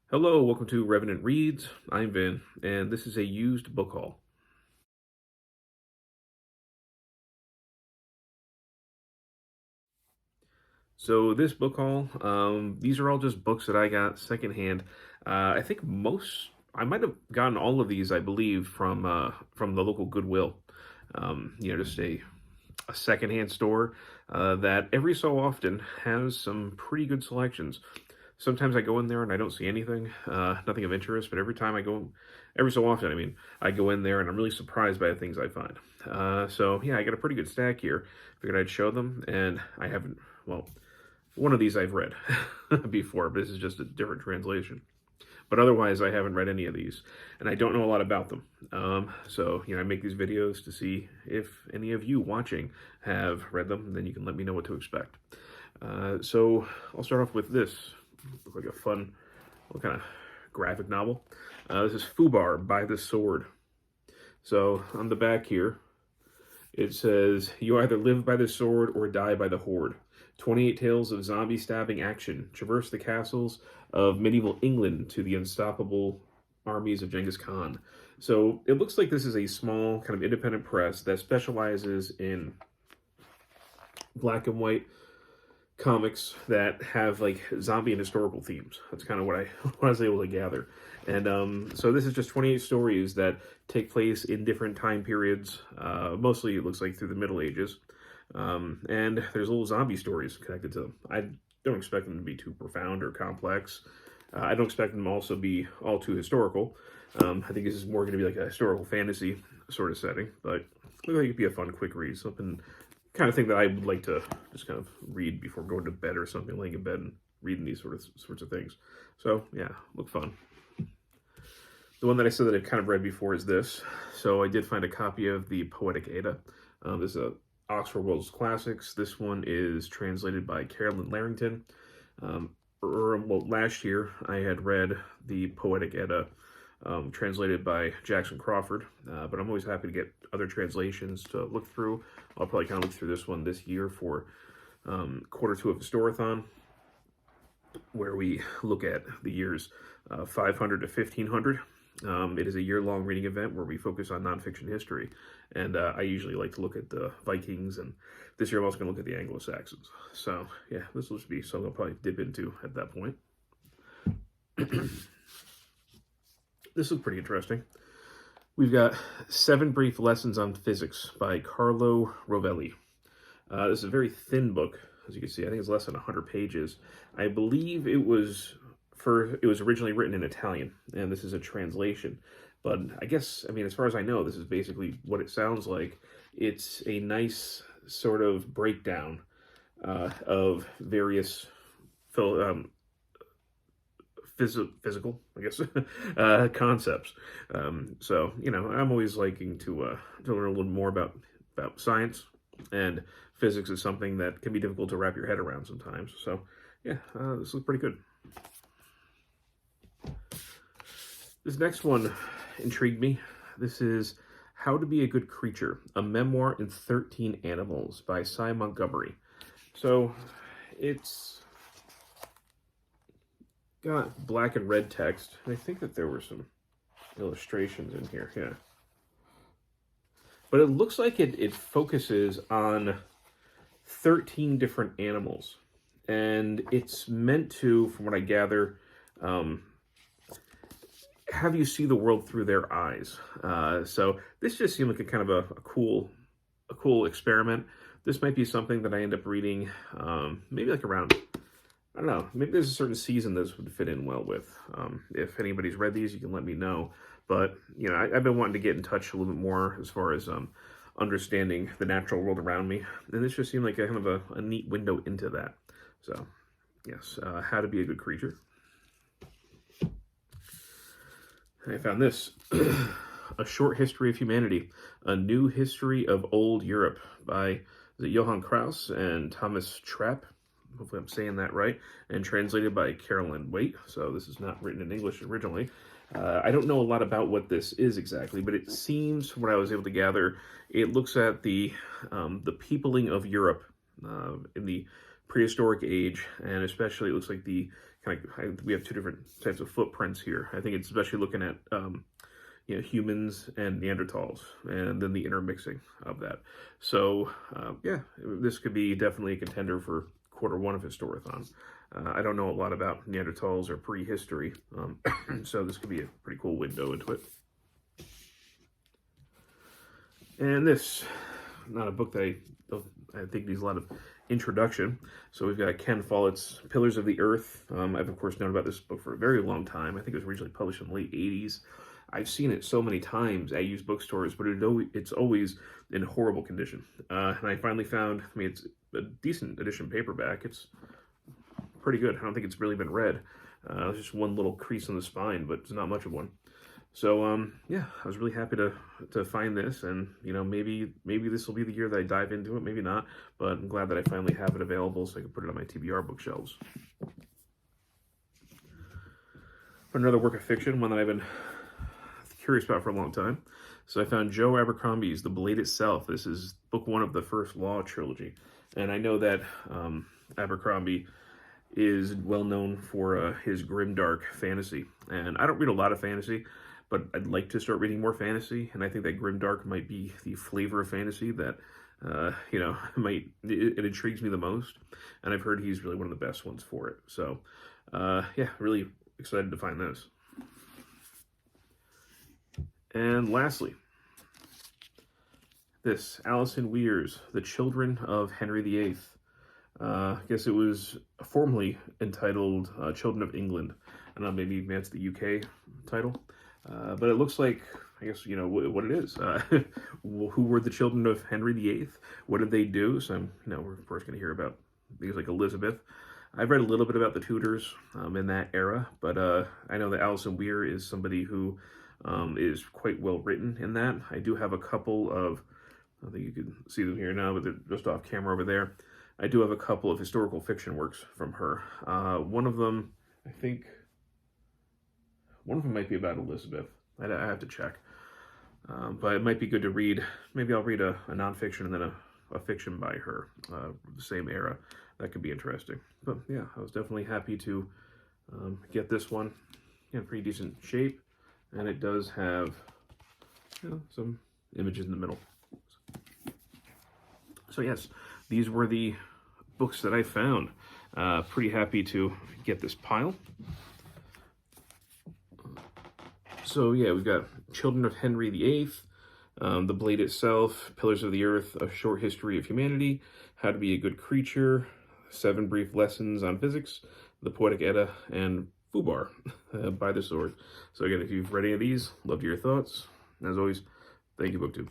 Hello, welcome to Revenant Reads. I'm Vin, and this is a used book haul. So this book haul, these are all just books that I got secondhand. I think I might have gotten all of these, I believe, from the local Goodwill. Just a secondhand store that every so often has some pretty good selections. Sometimes I go in there and I don't see anything, nothing of interest, but every so often, I go in there and I'm really surprised by the things I find. So yeah, I got a pretty good stack here. Figured I'd show them, and I haven't, well, one of these I've read before, but this is just a different translation. But otherwise, I haven't read any of these, and I don't know a lot about them. I make these videos to see if any of you watching have read them, and then you can let me know what to expect. So I'll start off with this. Looks like a fun kind of graphic novel. This is Fubar by the Sword. So on the back here, it says, "You either live by the sword or die by the horde. 28 tales of zombie stabbing action traverse the castles of medieval England to the unstoppable armies of Genghis Khan." So it looks like this is a small kind of independent press that specializes in black and white comics that have like zombie and historical themes. That's kind of what I was able to gather. And so this is just 28 stories that take place in different time periods. Mostly it looks like through the Middle Ages. And there's little zombie stories connected to them. I don't expect them to be too profound or complex. I don't expect them to also be all too historical. I think this is more going to be like a historical fantasy sort of setting, but it looks like it'd be a fun, quick read. Something kind of thing that I would like to just kind of read before going to bed or something, laying in bed and reading these sorts of things. So yeah, look fun. The one that I said that I've kind of read before is this. So I did find a copy of the Poetic Edda. This is a Oxford World's Classics. This one is translated by Carolyn Larrington. Last year I had read the Poetic Edda translated by Jackson Crawford, but I'm always happy to get other translations to look through. I'll probably kind of look through this one this year for quarter two of Historathon, where we look at the years 500 to 1500. It is a year-long reading event where we focus on nonfiction history, and I usually like to look at the Vikings, and this year I'm also going to look at the Anglo-Saxons. So yeah, this will just be something I'll probably dip into at that point. This is pretty interesting. We've got 7 Brief Lessons on Physics by Carlo Rovelli. This is a very thin book, as you can see. I think it's less than 100 pages. I believe it was originally written in Italian, and this is a translation. But I guess, as far as I know, this is basically what it sounds like. It's a nice sort of breakdown of various physical, I guess, concepts. So, I'm always liking to learn a little more about science, and physics is something that can be difficult to wrap your head around sometimes. So, yeah, this looks pretty good. This next one intrigued me. This is How to Be a Good Creature, a Memoir in 13 Animals by Cy Montgomery. So, it's got black and red text, and I think that there were some illustrations in here, yeah. But it looks like it focuses on 13 different animals, and it's meant to, from what I gather, have you see the world through their eyes. So this just seemed like a kind of a cool experiment. This might be something that I end up reading, maybe like around, I don't know, maybe there's a certain season this would fit in well with. If anybody's read these, you can let me know. But, I've been wanting to get in touch a little bit more as far as understanding the natural world around me. And this just seemed like a kind of a neat window into that. So, yes, How to Be a Good Creature. I found this, A Short History of Humanity, A New History of Old Europe by Johann Kraus and Thomas Trapp. Hopefully I'm saying that right, and translated by Carolyn Waite. So this is not written in English originally. I don't know a lot about what this is exactly, but it seems, from what I was able to gather, it looks at the peopling of Europe in the prehistoric age, and especially it looks like the we have two different types of footprints here. I think it's especially looking at humans and Neanderthals, and then the intermixing of that. So yeah, this could be definitely a contender for Q1 of Historathon. I don't know a lot about Neanderthals or prehistory, so this could be a pretty cool window into it. And this, not a book that I think needs a lot of introduction. So we've got Ken Follett's Pillars of the Earth. I've of course known about this book for a very long time. I think it was originally published in the late 80s. I've seen it so many times at used bookstores, but it's always in horrible condition. And I finally found, I mean, it's a decent edition paperback. It's pretty good. I don't think it's really been read. There's just one little crease on the spine, but it's not much of one. So yeah, I was really happy to find this, and maybe this will be the year that I dive into it, maybe not, but I'm glad that I finally have it available so I can put it on my TBR bookshelves. For another work of fiction, one that I've been curious about for a long time. So I found Joe Abercrombie's The Blade Itself. This is book 1 of the First Law trilogy. And I know that Abercrombie is well known for his grimdark fantasy. And I don't read a lot of fantasy, but I'd like to start reading more fantasy. And I think that grimdark might be the flavor of fantasy that, it intrigues me the most. And I've heard he's really one of the best ones for it. So, yeah, really excited to find this. And lastly, this, Alison Weir's The Children of Henry VIII. I guess it was formerly entitled Children of England. I don't know, maybe that's the UK title. But it looks like, I guess, what it is. Who were the children of Henry VIII? What did they do? So, we're of course going to hear about things like Elizabeth. I've read a little bit about the Tudors in that era, but I know that Alison Weir is somebody who is quite well written in that. I do have a couple of, I think you can see them here now, but they're just off camera over there. I do have a couple of historical fiction works from her. One of them, I think, one of them might be about Elizabeth. I have to check. But it might be good to read. Maybe I'll read a nonfiction and then a fiction by her, the same era. That could be interesting. But yeah, I was definitely happy to get this one in pretty decent shape. And it does have some images in the middle. So yes, these were the books that I found. Pretty happy to get this pile. So yeah, we've got Children of Henry VIII, The Blade Itself, Pillars of the Earth, A Short History of Humanity, How to Be a Good Creature, 7 Brief Lessons on Physics, The Poetic Edda, and Fubar by the Sword. So again, if you've read any of these, love to hear your thoughts. As always, thank you, BookTube.